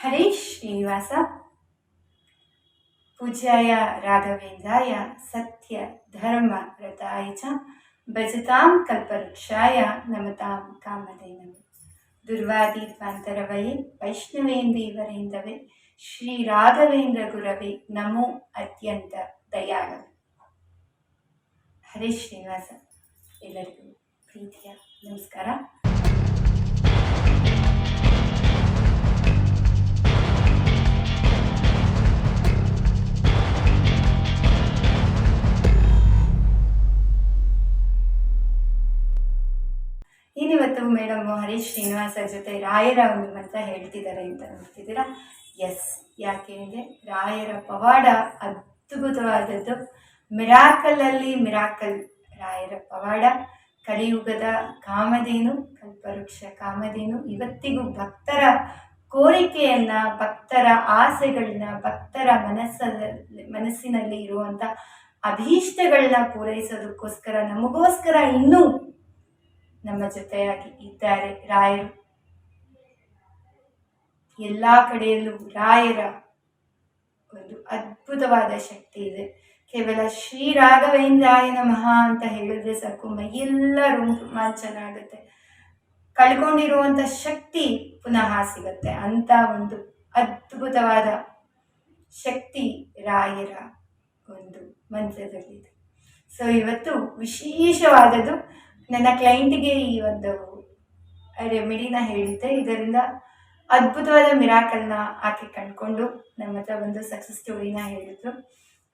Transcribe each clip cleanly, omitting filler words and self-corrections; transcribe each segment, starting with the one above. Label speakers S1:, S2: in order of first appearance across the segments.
S1: ಹರೇ ಶ್ರೀನಿವಾಸ. ಪೂಜ್ಯಾಯ ರಾಘವೇಂದ್ರಾಯ ಸತ್ಯ ಧರ್ಮ ರತಾಯ ಚ ಭಜತಾಂ ಕಲ್ಪವೃಕ್ಷಾಯ ನಮತಾಂ ಕಾಮಧೇನವೇ. ದುರ್ವಾದಿಧ್ವಾಂತರವಯೇ ವೈಷ್ಣವೇಂದೀವರೇಂದವೇ ಶ್ರೀ ರಾಘವೇಂದ್ರ ಗುರವೇ ನಮೋ ಅತ್ಯಂತ ದಯಾಳವೇ. ಹರೇ ಶ್ರೀನಿವಾಸ. ಎಲ್ಲರಿಗೂ ಪ್ರೀತಿಯ ನಮಸ್ಕಾರ. ಏನಿವತ್ತು ಮೇಡಮ್ ಹರೀಶ್ ಶ್ರೀನಿವಾಸ ಜೊತೆ ರಾಯರ ಒಂದು ಮಂತ್ರ ಹೇಳ್ತಿದ್ದಾರೆ ಅಂತ ನೋಡ್ತಿದ್ದೀರಾ? ಎಸ್, ಯಾಕೆ ಅಂದರೆ ರಾಯರ ಪವಾಡ ಅದ್ಭುತವಾದದ್ದು. ಮಿರಾಕಲಲ್ಲಿ ಮಿರಾಕಲ್ ರಾಯರ ಪವಾಡ. ಕಲಿಯುಗದ ಕಾಮಧೇನು, ಕಲ್ಪವೃಕ್ಷ ಕಾಮಧೇನು. ಇವತ್ತಿಗೂ ಭಕ್ತರ ಕೋರಿಕೆಯನ್ನ, ಭಕ್ತರ ಆಸೆಗಳನ್ನ, ಭಕ್ತರ ಮನಸ್ಸಿನಲ್ಲಿ ಇರುವಂಥ ಅಭೀಷ್ಟಗಳನ್ನ ಪೂರೈಸೋದಕ್ಕೋಸ್ಕರ, ನಮಗೋಸ್ಕರ ಇನ್ನೂ ನಮ್ಮ ಜೊತೆಯಾಗಿ ಇದ್ದಾರೆ ರಾಯರು. ಎಲ್ಲ ಕಡೆಯಲ್ಲೂ ರಾಯರ ಒಂದು ಅದ್ಭುತವಾದ ಶಕ್ತಿ ಇದೆ. ಕೇವಲ ಶ್ರೀ ರಾಘವೇಂದ್ರಾಯ ನಮಃ ಅಂತ ಹೇಳಿದ್ರೆ ಸಾಕು, ಮೈಯೆಲ್ಲರೂ ರೋಮಾಂಚನ ಆಗುತ್ತೆ. ಕಳ್ಕೊಂಡಿರುವಂಥ ಶಕ್ತಿ ಪುನಃ ಸಿಗುತ್ತೆ ಅಂತ ಒಂದು ಅದ್ಭುತವಾದ ಶಕ್ತಿ ರಾಯರ ಒಂದು ಮಂತ್ರದಲ್ಲಿದೆ. ಸೊ ಇವತ್ತು ವಿಶೇಷವಾದದ್ದು, ನನ್ನ ಕ್ಲೈಂಟಿಗೆ ಈ ಒಂದು ರೆಮಿಡಿನ ಹೇಳಿದ್ದೆ. ಇದರಿಂದ ಅದ್ಭುತವಾದ ಮಿರಾಕಲ್ನ ಆಕೆ ಕಂಡುಕೊಂಡು ನಮ್ಮ ಹತ್ರ ಒಂದು ಸಕ್ಸಸ್ ಸ್ಟೋರಿನ ಹೇಳಿದ್ರು.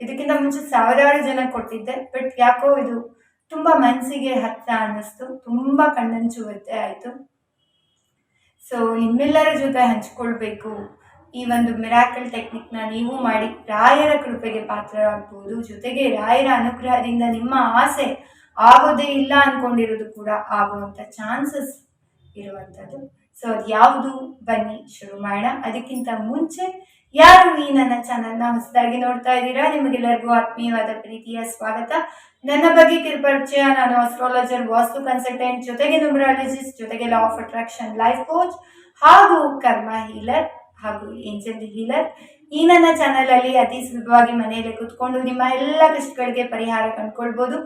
S1: ಇದಕ್ಕಿಂತ ಮುಂಚೆ ಸಾವಿರಾರು ಜನ ಕೊಟ್ಟಿದ್ದೆ, ಬಟ್ ಯಾಕೋ ಇದು ತುಂಬ ಮನಸ್ಸಿಗೆ ಹತ್ತಿರ ಅನ್ನಿಸ್ತು, ತುಂಬ ಕಣ್ಣಂಚುವಂತೆ ಆಯಿತು. ಸೊ ನಿಮ್ಮೆಲ್ಲರ ಜೊತೆ ಹಂಚ್ಕೊಳ್ಬೇಕು ಈ ಒಂದು ಮಿರಾಕಲ್ ಟೆಕ್ನಿಕ್ನ. ನೀವು ಮಾಡಿ ರಾಯರ ಕೃಪೆಗೆ ಪಾತ್ರರಾಗ್ಬೋದು. ಜೊತೆಗೆ ರಾಯರ ಅನುಗ್ರಹದಿಂದ ನಿಮ್ಮ ಆಸೆ ಆಗೋದೇ ಇಲ್ಲ ಅಂದ್ಕೊಂಡಿರೋದು ಕೂಡ ಆಗುವಂಥ ಚಾನ್ಸಸ್ ಇರುವಂಥದ್ದು. ಸೊ ಅದು ಯಾವುದು, ಬನ್ನಿ ಶುರು ಮಾಡೋಣ. ಅದಕ್ಕಿಂತ ಮುಂಚೆ ಯಾರು ಈ ನನ್ನ ಚಾನಲ್ನ ಹೊಸದಾಗಿ ನೋಡ್ತಾ ಇದ್ದೀರಾ, ನಿಮಗೆಲ್ಲರಿಗೂ ಆತ್ಮೀಯವಾದ ಪ್ರೀತಿಯ ಸ್ವಾಗತ. ನನ್ನ ಬಗ್ಗೆ ಕಿರುಪರಿಚಯ: ನಾನು ಅಸ್ಟ್ರಾಲಜರ್, ವಾಸ್ತು ಕನ್ಸಲ್ಟೆಂಟ್, ಜೊತೆಗೆ ನ್ಯೂಮರಾಲಜಿಸ್ಟ್, ಜೊತೆಗೆ law of attraction life coach ಹಾಗೂ ಕರ್ಮ ಹೀಲರ್ ಹಾಗೂ ಏಂಜಲ್ ಹೀಲರ್. ಈ ನನ್ನ ಚಾನಲ್ ಅಲ್ಲಿ ಅತಿ ಸುಲಭವಾಗಿ ಮನೆಯಲ್ಲಿ ಕುತ್ಕೊಂಡು ನಿಮ್ಮ ಎಲ್ಲ ಕಷ್ಟಗಳಿಗೆ ಪರಿಹಾರ ಕಂಡುಕೊಳ್ಬೋದು.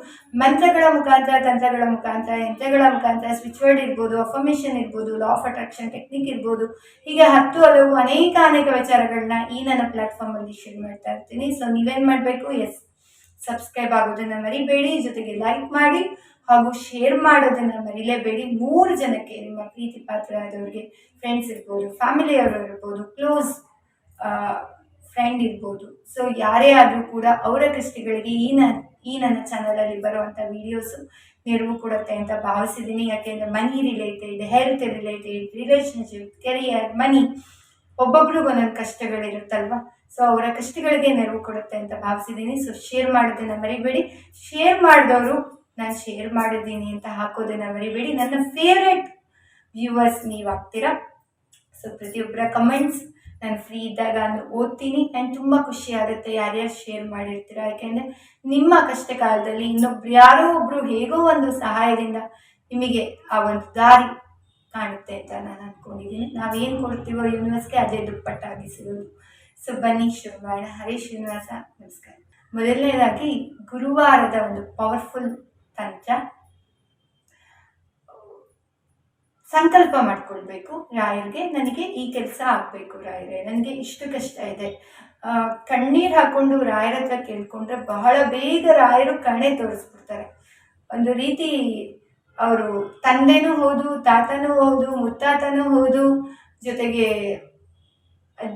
S1: ಮಂತ್ರಗಳ ಮುಖಾಂತರ, ತಂತ್ರಗಳ ಮುಖಾಂತರ, ಯಂತ್ರಗಳ ಮುಖಾಂತರ, ಸ್ವಿಚ್ ವರ್ಡ್ ಇರ್ಬೋದು, ಅಫರ್ಮೇಷನ್ ಇರ್ಬೋದು, ಲಾ ಆಫ್ ಅಟ್ರಾಕ್ಷನ್ ಟೆಕ್ನಿಕ್ ಇರ್ಬೋದು, ಹೀಗೆ ಹಲವು ಅನೇಕ ವಿಚಾರಗಳನ್ನ ಈ ನನ್ನ ಪ್ಲಾಟ್ಫಾರ್ಮ್ ಅಲ್ಲಿ ಶೇರ್ ಮಾಡ್ತಾ ಇರ್ತೀನಿ. ಸೊ ನೀವೇನ್ ಮಾಡಬೇಕು, ಎಸ್, ಸಬ್ಸ್ಕ್ರೈಬ್ ಆಗೋದನ್ನ ಮರಿಬೇಡಿ, ಜೊತೆಗೆ ಲೈಕ್ ಮಾಡಿ ಹಾಗೂ ಶೇರ್ ಮಾಡೋದನ್ನ ಮರಿಲೇಬೇಡಿ. 3 ಜನಕ್ಕೆ, ನಿಮ್ಮ ಪ್ರೀತಿ ಪಾತ್ರ ಆದವ್ರಿಗೆ, ಫ್ರೆಂಡ್ಸ್ ಇರ್ಬೋದು, ಫ್ಯಾಮಿಲಿಯವರು ಇರ್ಬೋದು, ಕ್ಲೋಸ್ ಫ್ರೆಂಡ್ ಇರ್ಬೋದು. ಸೊ ಯಾರೇ ಆದರೂ ಕೂಡ ಅವರ ಕಷ್ಟಗಳಿಗೆ ಈ ನನ್ನ ಚಾನಲಲ್ಲಿ ಬರುವಂಥ ವಿಡಿಯೋಸು ನೆರವು ಕೊಡುತ್ತೆ ಅಂತ ಭಾವಿಸಿದ್ದೀನಿ. ಯಾಕೆಂದರೆ money related, health related, relationship, career, money, ಒಬ್ಬೊಬ್ರಿಗೂ ಒಂದೊಂದು ಕಷ್ಟಗಳಿರುತ್ತಲ್ವ. ಸೊ ಅವರ ಕಷ್ಟಗಳಿಗೆ ನೆರವು ಕೊಡುತ್ತೆ ಅಂತ ಭಾವಿಸಿದ್ದೀನಿ. ಸೊ ಶೇರ್ ಮಾಡೋದನ್ನ ಮರಿಬೇಡಿ. ಶೇರ್ ಮಾಡಿದವರು ನಾನು ಶೇರ್ ಮಾಡಿದ್ದೀನಿ ಅಂತ ಹಾಕೋದನ್ನ ಮರಿಬೇಡಿ. ನನ್ನ ಫೇವ್ರೆಟ್ ವ್ಯೂವರ್ಸ್ ನೀವು ಆಗ್ತೀರಾ. ಸೊ ಪ್ರತಿಯೊಬ್ಬರ ಕಮೆಂಟ್ಸ್ ನಾನು ಫ್ರೀ ಇದ್ದಾಗ ಓದ್ತೀನಿ. ಆ್ಯಂಡ್ ತುಂಬ ಖುಷಿ ಆಗುತ್ತೆ ಯಾರ್ಯಾರು ಶೇರ್ ಮಾಡಿರ್ತೀರ. ಯಾಕೆಂದರೆ ನಿಮ್ಮ ಕಷ್ಟ ಕಾಲದಲ್ಲಿ ಯಾರೋ ಒಬ್ಬರು ಹೇಗೋ ಒಂದು ಸಹಾಯದಿಂದ ನಿಮಗೆ ಆ ಒಂದು ದಾರಿ ಕಾಣುತ್ತೆ ಅಂತ ನಾನು ಅಂದ್ಕೊಂಡಿದ್ದೀನಿ. ನಾವೇನು ಕೊಡ್ತೀವೋ ಯೂನಿವರ್ಸ್ಗೆ ಅದೇ ದುಪ್ಪಟ್ಟಾಗಿ ಸಿಗೋದು. ಸೊ ಬನ್ನಿ ಶುರು ಮಾಡೋಣ. ಹರೇ ಶ್ರೀನಿವಾಸ. ನಮಸ್ಕಾರ. ಮೊದಲನೇದಾಗಿ ಗುರುವಾರದ ಒಂದು ಪವರ್ಫುಲ್ ತಂತ್ರ. ಸಂಕಲ್ಪ ಮಾಡ್ಕೊಳ್ಬೇಕು ರಾಯರಿಗೆ, ನನಗೆ ಈ ಕೆಲಸ ಆಗಬೇಕು ರಾಯರೇ, ನನಗೆ ಇಷ್ಟು ಕಷ್ಟ ಇದೆ. ಕಣ್ಣೀರು ಹಾಕೊಂಡು ರಾಯರ ಹತ್ರ ಕೇಳ್ಕೊಂಡ್ರೆ ಬಹಳ ಬೇಗ ರಾಯರು ಕಣ್ಣೆ ತೋರಿಸ್ಬಿಡ್ತಾರೆ. ಒಂದು ರೀತಿ ಅವರು ತಂದೆನೂ ಹೌದು, ತಾತನೂ ಹೌದು, ಮುತ್ತಾತನೂ ಹೌದು, ಜೊತೆಗೆ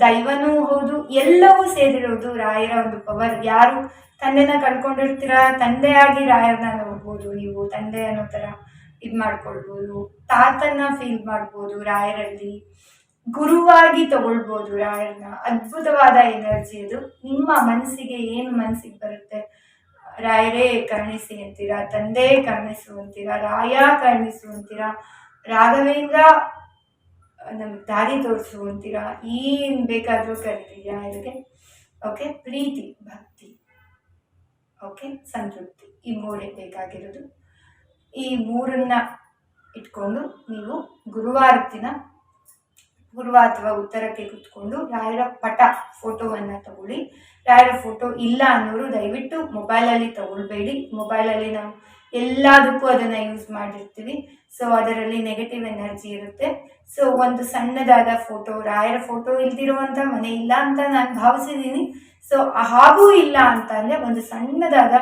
S1: ದೈವನೂ ಹೌದು, ಎಲ್ಲವೂ ಸೇರಿರೋದು ರಾಯರ ಒಂದು ಪವರ್. ಯಾರು ತಂದೆನ ಕಳ್ಕೊಂಡಿರ್ತೀರ, ತಂದೆಯಾಗಿ ರಾಯರನ್ನ ನೋಡ್ಬೋದು. ನೀವು ತಂದೆ ಅನ್ನೋ ಥರ ಇದು ಮಾಡ್ಕೊಳ್ಬೋದು. ತಾತನ್ನ ಫೀಲ್ ಮಾಡ್ಬೋದು ರಾಯರಲ್ಲಿ. ಗುರುವಾಗಿ ತಗೊಳ್ಬೋದು ರಾಯರನ್ನ. ಅದ್ಭುತವಾದ ಎನರ್ಜಿ ಅದು. ನಿಮ್ಮ ಮನಸ್ಸಿಗೆ ಏನು ಮನಸ್ಸಿಗೆ ಬರುತ್ತೆ, ರಾಯರೇ ಕರುಣಿಸಿ ಅಂತೀರಾ, ತಂದೆ ಕರುಣಿಸು ಅಂತೀರಾ, ರಾಯ ಕರುಣಿಸು ಅಂತೀರಾ, ರಾಘವೇಂದ್ರ ನಮ್ಗೆ ದಾರಿ ತೋರಿಸು ಅಂತೀರಾ, ಏನು ಬೇಕಾದರೂ ಕರೀರಿ ರಾಯರಿಗೆ. ಓಕೆ, ಪ್ರೀತಿ, ಭಕ್ತಿ, ಓಕೆ, ಸಂತೃಪ್ತಿ, ಈ 3 ಬೇಕಾಗಿರೋದು. ಈ 3 ಇಟ್ಕೊಂಡು ನೀವು ಗುರುವಾರ ದಿನ ಪೂರ್ವ ಅಥವಾ ಉತ್ತರಕ್ಕೆ ಕುತ್ಕೊಂಡು ರಾಯರ ಪಟ ಫೋಟೋವನ್ನು ತಗೊಳ್ಳಿ. ರಾಯರ ಫೋಟೋ ಇಲ್ಲ ಅನ್ನೋರು ದಯವಿಟ್ಟು ಮೊಬೈಲಲ್ಲಿ ತಗೊಳ್ಬೇಡಿ. ಮೊಬೈಲಲ್ಲಿ ನಾವು ಎಲ್ಲದಕ್ಕೂ ಅದನ್ನು ಯೂಸ್ ಮಾಡಿರ್ತೀವಿ. ಸೊ ಅದರಲ್ಲಿ ನೆಗೆಟಿವ್ ಎನರ್ಜಿ ಇರುತ್ತೆ. ಸೊ ಒಂದು ಸಣ್ಣದಾದ ಫೋಟೋ, ರಾಯರ ಫೋಟೋ ಇಲ್ದಿರುವಂಥ ಮನೆ ಇಲ್ಲ ಅಂತ ನಾನು ಭಾವಿಸಿದ್ದೀನಿ. ಸೊ ಹಾಗೂ ಇಲ್ಲ ಅಂತ ಅಂದರೆ ಒಂದು ಸಣ್ಣದಾದ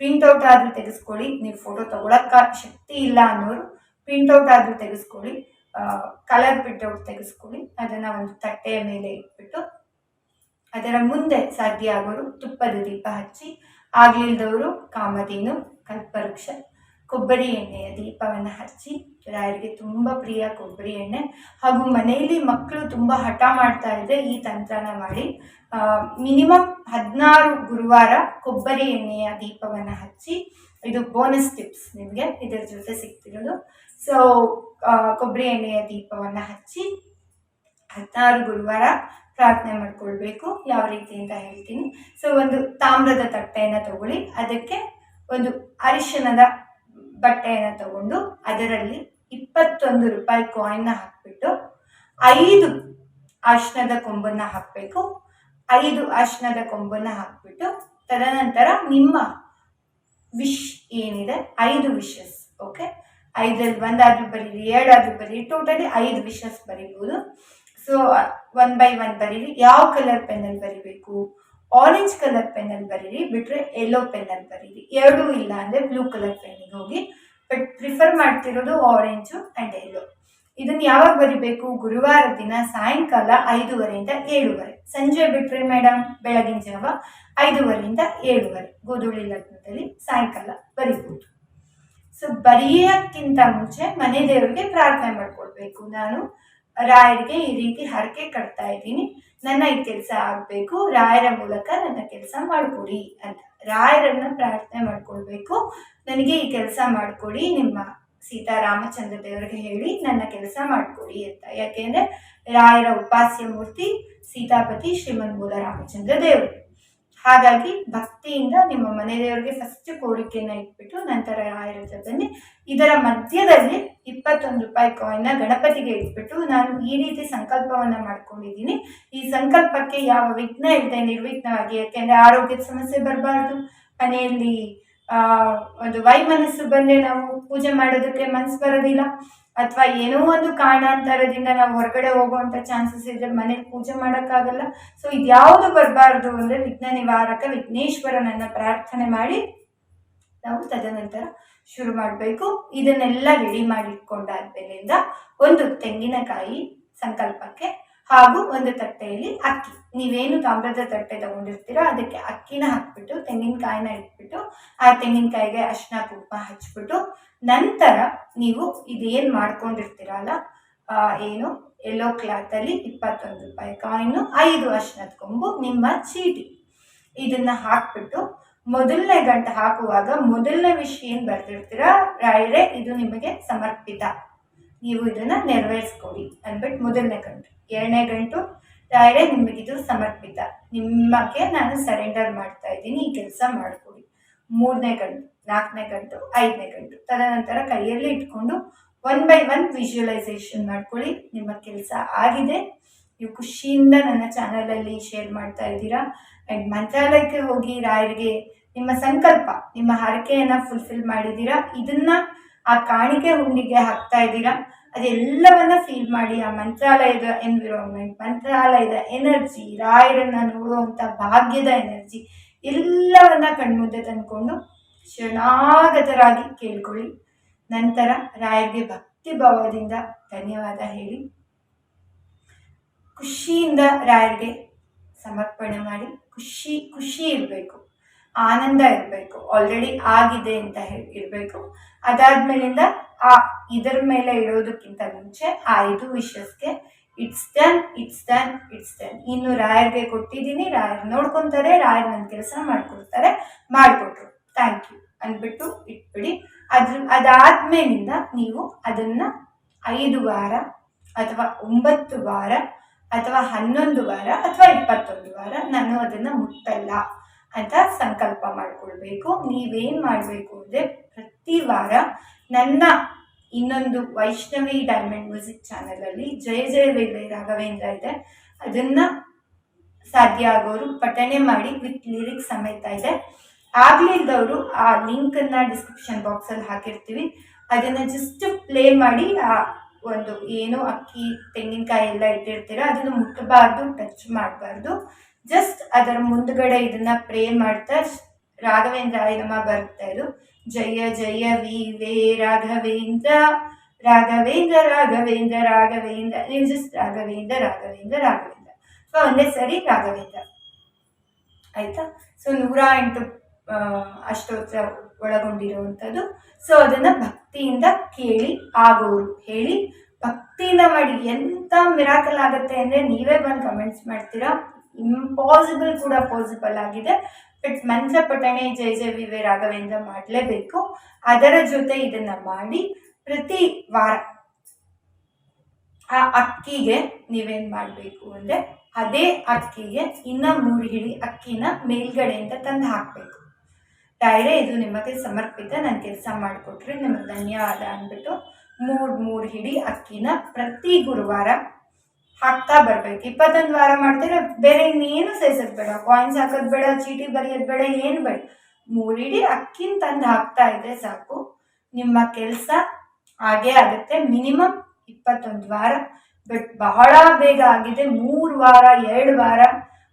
S1: ಪ್ರಿಂಟೌಟ್ ಆದರೂ ತೆಗೆಸ್ಕೊಳ್ಳಿ. ನೀವು ಫೋಟೋ ತಗೊಳಕ್ಕ ಶಕ್ತಿ ಇಲ್ಲ ಅನ್ನೋರು ಪ್ರಿಂಟೌಟ್ ಆದರೂ ತೆಗೆಸ್ಕೊಳ್ಳಿ, ಕಲರ್ ಪ್ರಿಂಟೌಟ್ ತೆಗೆಸ್ಕೊಳ್ಳಿ. ಅದನ್ನು ಒಂದು ತಟ್ಟೆಯ ಮೇಲೆ ಇಟ್ಬಿಟ್ಟು ಅದರ ಮುಂದೆ ಸಾಧ್ಯ ಆಗೋರು ತುಪ್ಪದ ದೀಪ ಹಚ್ಚಿ, ಆಗಲಿಲ್ಲದವರು ಕಾಮಧೇನು, ಕಲ್ಪವೃಕ್ಷ, ಕೊಬ್ಬರಿ ಎಣ್ಣೆಯ ದೀಪವನ್ನು ಹಚ್ಚಿ. ರಾಯರಿಗೆ ತುಂಬ ಪ್ರಿಯ ಕೊಬ್ಬರಿ ಎಣ್ಣೆ. ಹಾಗೂ ಮನೆಯಲ್ಲಿ ಮಕ್ಕಳು ತುಂಬ ಹಠ ಮಾಡ್ತಾ ಇದ್ದರೆ ಈ ತಂತ್ರನ ಮಾಡಿ. ಮಿನಿಮಮ್ 16 ಗುರುವಾರ ಕೊಬ್ಬರಿ ಎಣ್ಣೆಯ ದೀಪವನ್ನು ಹಚ್ಚಿ. ಇದು ಬೋನಸ್ ಟಿಪ್ಸ್ ನಿಮಗೆ ಇದರ ಜೊತೆ ಸಿಗ್ತಿರೋದು. ಸೊ ಕೊಬ್ಬರಿ ಎಣ್ಣೆಯ ದೀಪವನ್ನು ಹಚ್ಚಿ 16 ಗುರುವಾರ ಪ್ರಾರ್ಥನೆ ಮಾಡ್ಕೊಳ್ಬೇಕು. ಯಾವ ರೀತಿ ಅಂತ ಹೇಳ್ತೀನಿ. ಸೊ ಒಂದು ತಾಮ್ರದ ತಟ್ಟೆಯನ್ನು ತಗೊಳ್ಳಿ, ಅದಕ್ಕೆ ಒಂದು ಅರಿಶಿಣದ ಬಟ್ಟೆಯನ್ನು ತಗೊಂಡು ಅದರಲ್ಲಿ 21 ರೂಪಾಯಿ ಕಾಯಿನ್ನ ಹಾಕ್ಬಿಟ್ಟು 5 ಅರಿಶಿಣದ ಕೊಂಬನ್ನು ಹಾಕಬೇಕು. 5 ಅರಿಶಿಣದ ಕೊಂಬನ್ನು ಹಾಕ್ಬಿಟ್ಟು ತದನಂತರ ನಿಮ್ಮ ವಿಶ್ ಏನಿದೆ 5 ವಿಶಸ್, ಓಕೆ, 5ರಲ್ಲಿ 1 ಆದರೂ ಬರೀರಿ, 2 ಆದರೂ ಬರೀರಿ, ಟೋಟಲಿ 5 ವಿಶಸ್ ಬರೀಬೋದು. ಸೊ 1 by 1 ಬರೀರಿ. ಯಾವ ಕಲರ್ ಪೆನ್ನಲ್ಲಿ ಬರೀಬೇಕು? ಆರೆಂಜ್ ಕಲರ್ ಪೆನ್ನಲ್ಲಿ ಬರೀರಿ, ಬಿಟ್ಟರೆ ಯೆಲ್ಲೋ ಪೆನ್ನಲ್ಲಿ ಬರೀರಿ. ಎರಡೂ ಇಲ್ಲ ಅಂದರೆ ಬ್ಲೂ ಕಲರ್ ಪೆನ್ನಿಗೆ ಹೋಗಿ. ಬಟ್ ಪ್ರಿಫರ್ ಮಾಡ್ತಿರೋದು ಆರೆಂಜು ಆ್ಯಂಡ್ ಯೆಲ್ಲೋ. ಇದನ್ನು ಯಾವಾಗ ಬರೀಬೇಕು? ಗುರುವಾರ ದಿನ ಸಾಯಂಕಾಲ 5:30 ಇಂದ 7:30. ಸಂಜೆ ಬಿಟ್ಟರೆ ಮೇಡಮ್ ಬೆಳಗಿನ ಜಾವ 5:30 ಇಂದ 7:30 ಗೋಧೂಳಿ ಲಗ್ನದಲ್ಲಿ ಸಾಯಂಕಾಲ ಬರೀಬೋದು. ಸೊ ಬರೆಯೋಕ್ಕಿಂತ ಮುಂಚೆ ಮನೆ ದೇವರಿಗೆ ಪ್ರಾರ್ಥನೆ ಮಾಡ್ಕೊಳ್ಬೇಕು. ನಾನು ರಾಯರಿಗೆ ಈ ರೀತಿ ಹರಕೆ ಕಟ್ತಾ ಇದ್ದೀನಿ, ನನ್ನ ಈ ಕೆಲಸ ಆಗಬೇಕು, ರಾಯರ ಮೂಲಕ ನನ್ನ ಕೆಲಸ ಮಾಡಿಕೊಡಿ ಅಂತ ರಾಯರನ್ನ ಪ್ರಾರ್ಥನೆ ಮಾಡ್ಕೊಳ್ಬೇಕು. ನನಗೆ ಈ ಕೆಲಸ ಮಾಡಿಕೊಡಿ, ನಿಮ್ಮ ಸೀತಾರಾಮಚಂದ್ರ ದೇವರಿಗೆ ಹೇಳಿ ನನ್ನ ಕೆಲಸ ಮಾಡಿಕೊಡಿ ಅಂತ. ಯಾಕೆಂದರೆ ರಾಯರ ಉಪಾಸ್ಯ ಮೂರ್ತಿ ಸೀತಾಪತಿ ಶ್ರೀಮನ್ಮೂಲ ರಾಮಚಂದ್ರ ದೇವರು. ಹಾಗಾಗಿ ಭಕ್ತಿಯಿಂದ ನಿಮ್ಮ ಮನೆ ದೇವರಿಗೆ ಫಸ್ಟ್ ಕೋರಿಕೆಯನ್ನು ಇಟ್ಬಿಟ್ಟು ನಂತರ ರಾಯರ ಹತ್ರ ಬನ್ನಿ. ಇದರ ಮಧ್ಯದಲ್ಲಿ 21 ರೂಪಾಯಿ ಕಾಯಿನ್ನ ಗಣಪತಿಗೆ ಇಟ್ಬಿಟ್ಟು ನಾನು ಈ ರೀತಿ ಸಂಕಲ್ಪವನ್ನು ಮಾಡ್ಕೊಂಡಿದ್ದೀನಿ. ಈ ಸಂಕಲ್ಪಕ್ಕೆ ಯಾವ ವಿಘ್ನ ಇಲ್ಲದೆ ನಿರ್ವಿಘ್ನವಾಗಿ, ಯಾಕೆಂದರೆ ಆರೋಗ್ಯದ ಸಮಸ್ಯೆ ಬರಬಾರ್ದು, ಮನೆಯಲ್ಲಿ ಒಂದು ವೈಮನಸ್ಸು ಬಂದರೆ ನಾವು ಪೂಜೆ ಮಾಡೋದಕ್ಕೆ ಮನಸ್ಸು ಬರೋದಿಲ್ಲ, ಅಥವಾ ಏನೋ ಒಂದು ಕಾರಣಾಂತರದಿಂದ ನಾವು ಹೊರಗಡೆ ಹೋಗುವಂಥ ಚಾನ್ಸಸ್ ಇದ್ದರೆ ಮನೇಲಿ ಪೂಜೆ ಮಾಡೋಕ್ಕಾಗಲ್ಲ. ಸೊ ಇದ್ಯಾವುದು ಬರಬಾರ್ದು ಅಂದರೆ ವಿಘ್ನ ನಿವಾರಕ ವಿಘ್ನೇಶ್ವರನನ್ನು ಪ್ರಾರ್ಥನೆ ಮಾಡಿ ನಾವು ತದನಂತರ ಶುರು ಮಾಡಬೇಕು. ಇದನ್ನೆಲ್ಲ ರೆಡಿ ಮಾಡಿಟ್ಕೊಂಡಾದ್ಮೇಲಿಂದ ಒಂದು ತೆಂಗಿನಕಾಯಿ ಸಂಕಲ್ಪಕ್ಕೆ, ಹಾಗೂ ಒಂದು ತಟ್ಟೆಯಲ್ಲಿ ಅಕ್ಕಿ, ನೀವೇನು ತಾಮ್ರದ ತಟ್ಟೆ ತಗೊಂಡಿರ್ತೀರೋ ಅದಕ್ಕೆ ಅಕ್ಕಿನ ಹಾಕ್ಬಿಟ್ಟು ತೆಂಗಿನಕಾಯಿನ ಇಟ್ಬಿಟ್ಟು ಆ ತೆಂಗಿನಕಾಯಿಗೆ ಅರಿಶಿನ ಕುಂಕುಮ ಹಚ್ಬಿಟ್ಟು ನಂತರ ನೀವು ಇದೇನು ಮಾಡ್ಕೊಂಡಿರ್ತೀರಲ್ಲ, ಏನು ಯೆಲ್ಲೋ ಕ್ಲಾತಲ್ಲಿ 21 ರೂಪಾಯಿ ಕಾಯಿನು, 5 ಅರಿಶಿನದ ಕೊಂಬು, ನಿಮ್ಮ ಚೀಟಿ, ಇದನ್ನು ಹಾಕ್ಬಿಟ್ಟು ಮೊದಲನೇ ಗಂಟೆ ಹಾಕುವಾಗ ಮೊದಲನೇ ವಿಷಯ ಏನು ಬರ್ತಿರ್ತೀರ, ರಾಯರೇ ಇದು ನಿಮಗೆ ಸಮರ್ಪಿತ, ನೀವು ಇದನ್ನು ನೆರವೇರಿಸ್ಕೊಡಿ ಅಂದ್ಬಿಟ್ಟು ಮೊದಲನೇ ಗಂಟು. 2ನೇ ಗಂಟು ರಾಯರೇ ನಿಮಗಿದು ಸಮರ್ಪಿತ, ನಿಮಗೆ ನಾನು ಸರೆಂಡರ್ ಮಾಡ್ತಾ ಇದ್ದೀನಿ, ಈ ಕೆಲಸ ಮಾಡಿಕೊಡಿ. 3ನೇ ಗಂಟು, 4ನೇ ಗಂಟು, 5ನೇ ಗಂಟು. ತದನಂತರ ಕೈಯಲ್ಲಿ ಇಟ್ಕೊಂಡು 1 by 1 ವಿಜುವಲೈಸೇಷನ್ ಮಾಡ್ಕೊಳ್ಳಿ. ನಿಮ್ಮ ಕೆಲಸ ಆಗಿದೆ, ನೀವು ಖುಷಿಯಿಂದ ನನ್ನ ಚಾನಲಲ್ಲಿ ಶೇರ್ ಮಾಡ್ತಾ ಇದ್ದೀರಾ. ಆ್ಯಂಡ್ ಮಂತ್ರಾಲಯಕ್ಕೆ ಹೋಗಿ ರಾಯರಿಗೆ ನಿಮ್ಮ ಸಂಕಲ್ಪ, ನಿಮ್ಮ ಹರಕೆಯನ್ನು ಫುಲ್ಫಿಲ್ ಮಾಡಿದ್ದೀರಾ. ಇದನ್ನು ಆ ಕಾಣಿಕೆ ಹುಂಡಿಗೆ ಹಾಕ್ತಾ ಇದ್ದೀರಾ. ಅದೆಲ್ಲವನ್ನ ಫೀಲ್ ಮಾಡಿ. ಆ ಮಂತ್ರಾಲಯದ ಎನ್ವಿರಾನ್ಮೆಂಟ್, ಮಂತ್ರಾಲಯದ ಎನರ್ಜಿ, ರಾಯರನ್ನ ನೋಡುವಂಥ ಭಾಗ್ಯದ ಎನರ್ಜಿ ಎಲ್ಲವನ್ನ ಕಣ್ಮುಂದೆ ತಂದ್ಕೊಂಡು ಶರಣಾಗತರಾಗಿ ಕೇಳ್ಕೊಳ್ಳಿ. ನಂತರ ರಾಯರಿಗೆ ಭಕ್ತಿ ಭಾವದಿಂದ ಧನ್ಯವಾದ ಹೇಳಿ ಖುಷಿಯಿಂದ ರಾಯರಿಗೆ ಸಮರ್ಪಣೆ ಮಾಡಿ. ಖುಷಿ ಇರಬೇಕು, ಆನಂದ ಇರಬೇಕು, ಆಲ್ರೆಡಿ ಆಗಿದೆ ಅಂತ ಇರಬೇಕು. ಅದಾದ್ಮೇಲಿಂದ ಇದರ ಮೇಲೆ ಇರೋದಕ್ಕಿಂತ ಮುಂಚೆ ಆ 5 ವಿಷಸ್ಗೆ it's done, it's done, it's done, ಇನ್ನು ರಾಯರಿಗೆ ಕೊಟ್ಟಿದ್ದೀನಿ, ರಾಯರು ನೋಡ್ಕೊತಾರೆ, ರಾಯರು ನನ್ನ ಕೆಲಸ ಮಾಡಿಕೊಟ್ರು, ಥ್ಯಾಂಕ್ ಯು ಅಂದ್ಬಿಟ್ಟು ಇಟ್ಬಿಡಿ. ಅದಾದ್ಮೇಲಿಂದ ನೀವು ಅದನ್ನು 5 ವಾರ ಅಥವಾ 9 ವಾರ ಅಥವಾ 11 ವಾರ ಅಥವಾ 21 ವಾರ ನಾನು ಅದನ್ನು ಮುಟ್ಟಲ್ಲ ಅಂತ ಸಂಕಲ್ಪ ಮಾಡಿಕೊಳ್ಬೇಕು. ನೀವೇನು ಮಾಡಬೇಕು ಅಂದರೆ ಪ್ರತಿ ವಾರ ನನ್ನ ಇನ್ನೊಂದು ವೈಷ್ಣವಿ ಡೈಮಂಡ್ ಮ್ಯೂಸಿಕ್ ಚಾನಲಲ್ಲಿ ಜಯ ಜಯ ವೈವೈ ರಾಘವೇಂದ್ರ ಇದೆ. ಅದನ್ನು ಸಾಧ್ಯ ಆಗೋರು ಪಠಣೆ ಮಾಡಿ ವಿತ್ ಲಿರಿಕ್ಸ್ ಸಮೇತ ಇದೆ. ಆಗ್ಲಿದ್ದವರು ಆ ಲಿಂಕನ್ನು ಡಿಸ್ಕ್ರಿಪ್ಷನ್ ಬಾಕ್ಸಲ್ಲಿ ಹಾಕಿರ್ತೀವಿ. ಅದನ್ನು ಜಸ್ಟ್ ಪ್ಲೇ ಮಾಡಿ ಆ ಒಂದು ಏನು ಅಕ್ಕಿ ತೆಂಗಿನಕಾಯಿ ಎಲ್ಲ ಇಟ್ಟಿರ್ತೀರ ಅದನ್ನು ಮುಟ್ಟಬಾರ್ದು, ಟಚ್ ಮಾಡಬಾರ್ದು. ಜಸ್ಟ್ ಅದರ ಮುಂದ್ಗಡೆ ಇದನ್ನ ಪ್ರೇ ಮಾಡ್ತಾ ರಾಘವೇಂದ್ರ ನಮ ಬರ್ತಾ ಇದು ಜಯ ಜಯ ವೀವೇ ರಾಘವೇಂದ್ರ ರಾಘವೇಂದ್ರ ರಾಘವೇಂದ್ರ ರಾಘವೇಂದ್ರ. ನೀವು ಜಸ್ಟ್ ರಾಘವೇಂದ್ರ ರಾಘವೇಂದ್ರ ರಾಘವೇಂದ್ರ ಅಥವಾ ಒಂದೇ ಸರಿ ರಾಘವೇಂದ್ರ ಆಯ್ತಾ. ಸೊ 108 ಅಷ್ಟೋತ್ತರ ಒಳಗೊಂಡಿರುವಂಥದ್ದು. ಸೊ ಅದನ್ನು ಭಕ್ತಿಯಿಂದ ಕೇಳಿ ಆಗೋರು ಹೇಳಿ ಭಕ್ತಿಯಿಂದ ಮಾಡಿ. ಎಂಥ ಮಿರಾಕಲ್ ಆಗುತ್ತೆ ಅಂದರೆ ನೀವೇ ಬಂದು ಕಮೆಂಟ್ಸ್ ಮಾಡ್ತೀರಾ. ಇಂಪಾಸಿಬಲ್ ಕೂಡ ಪಾಸಿಬಲ್ ಆಗಿದೆ. ಬಟ್ ಮಂತ್ರ ಪಠಣೆ ಜಯ ಜಯ ವಿವೇ ರಾಘವೇಂದ್ರ ಮಾಡಲೇಬೇಕು. ಅದರ ಜೊತೆ ಇದನ್ನು ಮಾಡಿ ಪ್ರತಿ ವಾರ ಆ ಅಕ್ಕಿಗೆ ನೀವೇನು ಮಾಡಬೇಕು ಅಂದರೆ ಅದೇ ಅಕ್ಕಿಗೆ ಇನ್ನು 3 ಹಿಡಿ ಅಕ್ಕಿನ ಮೇಲ್ಗಡೆಯಿಂದ ತಂದು ಹಾಕಬೇಕು. ರಾಯರೇ ಇದು ನಿಮಗೆ ಸಮರ್ಪಿತ, ನಾನು ಕೆಲಸ ಮಾಡಿಕೊಟ್ರೆ ನಿಮಗೆ ಧನ್ಯವಾದ ಅಂದ್ಬಿಟ್ಟು 3 ಹಿಡಿ ಅಕ್ಕಿನ ಪ್ರತಿ ಗುರುವಾರ ಹಾಕ್ತಾ ಬರ್ಬೇಕು. 21 ವಾರ ಮಾಡ್ತಾರೆ. ಬೇರೆ ಇನ್ನೇನು ಸೇರಿಸೋದು ಬೇಡ, ಕಾಯಿನ್ಸ್ ಹಾಕೋದು ಬೇಡ, ಚೀಟಿ ಬರೆಯೋದು ಬೇಡ, ಏನು ಬೇಡ. 3 ಹಿಡಿ ಅಕ್ಕಿನ ತಂದು ಹಾಕ್ತಾ ಇದ್ರೆ ಸಾಕು, ನಿಮ್ಮ ಕೆಲಸ ಹಾಗೇ ಆಗುತ್ತೆ. ಮಿನಿಮಮ್ 21 ವಾರ. ಬಟ್ ಬಹಳ ಬೇಗ ಆಗಿದೆ. 3 ವಾರ 2 ವಾರ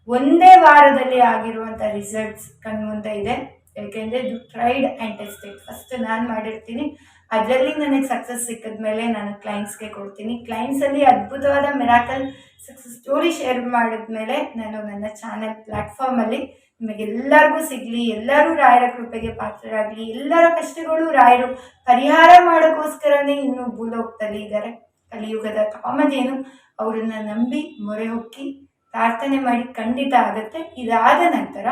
S1: ಒಂದೇ ವಾರದಲ್ಲಿ ಆಗಿರುವಂಥ ರಿಸಲ್ಟ್ಸ್ ಕಣ್ಮುಂದೆ ಇದೆ. ಯಾಕೆಂದರೆ ಇದು ಟ್ರೈಡ್ ಆ್ಯಂಡ್ ಟೆಸ್ಟೆಡ್. ಫಸ್ಟ್ ನಾನು ಮಾಡಿರ್ತೀನಿ, ಅದರಲ್ಲಿ ನನಗೆ ಸಕ್ಸಸ್ ಸಿಕ್ಕಿದ ಮೇಲೆ ನಾನು ಕ್ಲೈಂಟ್ಸ್ಗೆ ಕೊಡ್ತೀನಿ. ಕ್ಲೈಂಟ್ಸಲ್ಲಿ ಅದ್ಭುತವಾದ ಮಿರಾಕಲ್ ಸಕ್ಸಸ್ ಸ್ಟೋರಿ ಶೇರ್ ಮಾಡಿದ್ಮೇಲೆ ನಾನು ನನ್ನ ಚಾನೆಲ್ ಪ್ಲ್ಯಾಟ್ಫಾರ್ಮಲ್ಲಿ ನಿಮಗೆಲ್ಲರಿಗೂ ಸಿಗಲಿ, ಎಲ್ಲರೂ ರಾಯರ ಕೃಪೆಗೆ ಪಾತ್ರರಾಗಲಿ, ಎಲ್ಲರ ಕಷ್ಟಗಳು ರಾಯರು ಪರಿಹಾರ ಮಾಡೋಕ್ಕೋಸ್ಕರನೇ ಇನ್ನೂ ಭೂಲೋಕದಲ್ಲಿ ಇದ್ದಾರೆ. ಕಲಿಯುಗದ ಕಾಮಧೇನು ಅವರನ್ನು ನಂಬಿ ಮೊರೆ ಹೊಕ್ಕಿ ಪ್ರಾರ್ಥನೆ ಮಾಡಿ ಖಂಡಿತ ಆಗುತ್ತೆ. ಇದಾದ ನಂತರ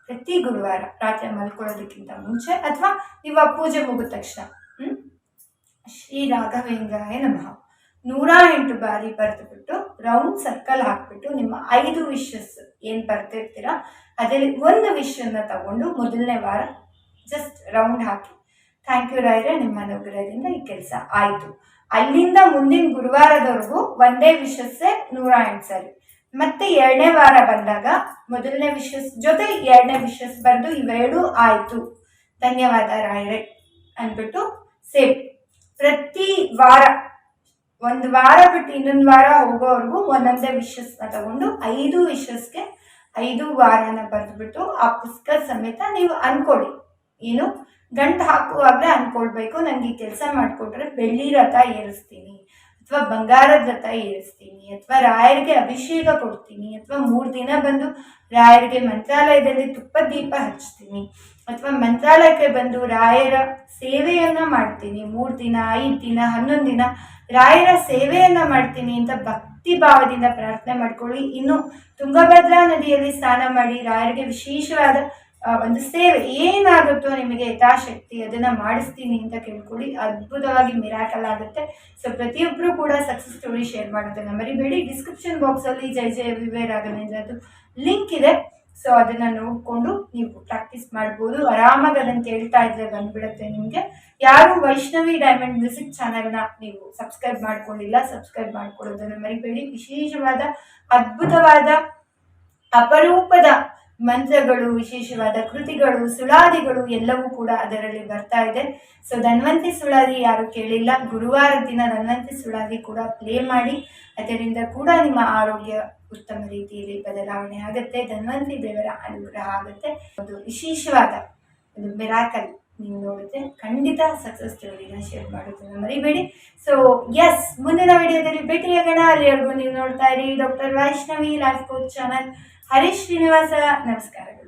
S1: ಪ್ರತಿ ಗುರುವಾರ ರಾತ್ರಿ ಮಲ್ಕೊಳ್ಳೋದಕ್ಕಿಂತ ಮುಂಚೆ ಅಥವಾ ನೀವು ಪೂಜೆ ಮುಗಿದ ತಕ್ಷಣ ಶ್ರೀ ರಾಘವೇಂದ್ರಾಯ ನಮಃ 108 ಬಾರಿ ಬರೆದುಬಿಟ್ಟು ರೌಂಡ್ ಸರ್ಕಲ್ ಹಾಕ್ಬಿಟ್ಟು ನಿಮ್ಮ 5 ವಿಶಸ್ ಏನು ಬರ್ತಿರ್ತೀರ ಅದರಲ್ಲಿ ಒಂದು ವಿಶನ್ನು ತಗೊಂಡು ಮೊದಲನೇ ವಾರ ಜಸ್ಟ್ ರೌಂಡ್ ಹಾಕಿ ಥ್ಯಾಂಕ್ ಯು ರಾಯರೇ, ನಿಮ್ಮ ಅನುಗ್ರಹದಿಂದ ಈ ಕೆಲಸ ಆಯಿತು. ಅಲ್ಲಿಂದ ಮುಂದಿನ ಗುರುವಾರದವರೆಗೂ ಒಂದೇ ವಿಶಸ್ಸೇ 108 ಸರಿ. ಮತ್ತೆ 2ನೇ ವಾರ ಬಂದಾಗ ಮೊದಲನೇ ವಿಶಸ್ ಜೊತೆ 2ನೇ ವಿಶಸ್ ಬರೆದು ಇವೆರಡೂ ಆಯಿತು, ಧನ್ಯವಾದ ರಾಯರೇ ಅಂದ್ಬಿಟ್ಟು ಸೇಮ್ ಪ್ರತಿ ವಾರ ಒಂದು ವಾರ ಬಿಟ್ಟು ಇನ್ನೊಂದು ವಾರ ಹೋಗೋವರೆಗೂ ಒಂದೊಂದೇ ವಿಶಸ್ನ ತಗೊಂಡು 5 ವಿಶಸ್ಗೆ 5 ವಾರನ ಬರೆದ್ಬಿಟ್ಟು ಆ ಪುಸ್ತಕ ಸಮೇತ ನೀವು ಅನ್ಕೊಳ್ಳಿ. ಏನು ಗಂಟು ಹಾಕುವಾಗಲೇ ಅಂದ್ಕೊಳ್ಬೇಕು, ನನಗೆ ಈ ಕೆಲಸ ಮಾಡಿಕೊಟ್ರೆ ಬೆಳ್ಳಿ ರಥ ಏರಿಸ್ತೀನಿ ಅಥವಾ ಬಂಗಾರದ ರಥ ಏರಿಸ್ತೀನಿ ಅಥವಾ ರಾಯರಿಗೆ ಅಭಿಷೇಕ ಕೊಡ್ತೀನಿ ಅಥವಾ 3 ದಿನ ಬಂದು ರಾಯರಿಗೆ ಮಂತ್ರಾಲಯದಲ್ಲಿ ತುಪ್ಪದ ದೀಪ ಹಚ್ತೀನಿ ಅಥವಾ ಮಂತ್ರಾಲಯಕ್ಕೆ ಬಂದು ರಾಯರ ಸೇವೆಯನ್ನು ಮಾಡ್ತೀನಿ 3 ದಿನ 5 ದಿನ 11 ದಿನ ರಾಯರ ಸೇವೆಯನ್ನು ಮಾಡ್ತೀನಿ ಅಂತ ಭಕ್ತಿ ಭಾವದಿಂದ ಪ್ರಾರ್ಥನೆ ಮಾಡ್ಕೊಳ್ಳಿ. ಇನ್ನು ತುಂಗಭದ್ರಾ ನದಿಯಲ್ಲಿ ಸ್ನಾನ ಮಾಡಿ ರಾಯರಿಗೆ ವಿಶೇಷವಾದ ಒಂದು ಸೇವೆ ಏನಾಗುತ್ತೋ ನಿಮಗೆ ಯಥಾಶಕ್ತಿ ಅದನ್ನು ಮಾಡಿಸ್ತೀನಿ ಅಂತ ಕೇಳ್ಕೊಳ್ಳಿ. ಅದ್ಭುತವಾಗಿ ಮಿರಾಕಲ್ ಆಗುತ್ತೆ. ಸೊ ಪ್ರತಿಯೊಬ್ಬರು ಕೂಡ ಸಕ್ಸಸ್ ಸ್ಟೋರಿ ಶೇರ್ ಮಾಡೋದನ್ನು ಮರಿಬೇಡಿ. ಡಿಸ್ಕ್ರಿಪ್ಷನ್ ಬಾಕ್ಸಲ್ಲಿ ಜಯ ಜಯ ವಿವೇ ರಾಘವೇಂದ್ರದ್ದು ಲಿಂಕ್ ಇದೆ. ಸೊ ಅದನ್ನು ನೋಡಿಕೊಂಡು ನೀವು ಪ್ರಾಕ್ಟೀಸ್ ಮಾಡ್ಬೋದು. ಆರಾಮಾಗಿ ಅದನ್ನು ಕೇಳ್ತಾ ಇದ್ರೆ ಬಂದ್ಬಿಡುತ್ತೆ ನಿಮಗೆ. ಯಾರು ವೈಷ್ಣವಿ ಡೈಮಂಡ್ ಮ್ಯೂಸಿಕ್ ಚಾನೆಲ್ನ ನೀವು ಸಬ್ಸ್ಕ್ರೈಬ್ ಮಾಡ್ಕೊಂಡಿಲ್ಲ, ಸಬ್ಸ್ಕ್ರೈಬ್ ಮಾಡ್ಕೊಳ್ಳೋದನ್ನು ಮರಿಬೇಡಿ. ವಿಶೇಷವಾದ ಅದ್ಭುತವಾದ ಅಪರೂಪದ ಮಂತ್ರಗಳು, ವಿಶೇಷವಾದ ಕೃತಿಗಳು, ಸುಳಾದಿಗಳು ಎಲ್ಲವೂ ಕೂಡ ಅದರಲ್ಲಿ ಬರ್ತಾ ಇದೆ. ಸೊ ಧನ್ವಂತಿ ಸುಳಾದಿ ಯಾರು ಕೇಳಿಲ್ಲ, ಗುರುವಾರ ದಿನ ಧನ್ವಂತಿ ಸುಳಾದಿ ಕೂಡ ಪ್ಲೇ ಮಾಡಿ. ಅದರಿಂದ ಕೂಡ ನಿಮ್ಮ ಆರೋಗ್ಯ ಉತ್ತಮ ರೀತಿಯಲ್ಲಿ ಬದಲಾವಣೆ ಆಗುತ್ತೆ. ಧನ್ವಂತಿ ದೇವರ ಅನುಗ್ರಹ ಆಗುತ್ತೆ. ಒಂದು ವಿಶೇಷವಾದ ಒಂದು ಮಿರಾಕಲ್ ನೀವು ನೋಡುತ್ತೆ. ಖಂಡಿತ ಸಕ್ಸಸ್ ಸ್ಟೋರಿನ ಶೇರ್ ಮಾಡೋದನ್ನು ಮರಿಬೇಡಿ. ಸೊ ಎಸ್, ಮುಂದಿನ ವಿಡಿಯೋದಲ್ಲಿ ಭೇಟಿಯಾಗೋಣ. ಅಲ್ಲಿವರೆಗೂ ನೀವು ನೋಡ್ತಾ ಇರಿ doctor Vaishnavi life coach channel. Harish Srinivasa, ನಮಸ್ಕಾರಗಳು.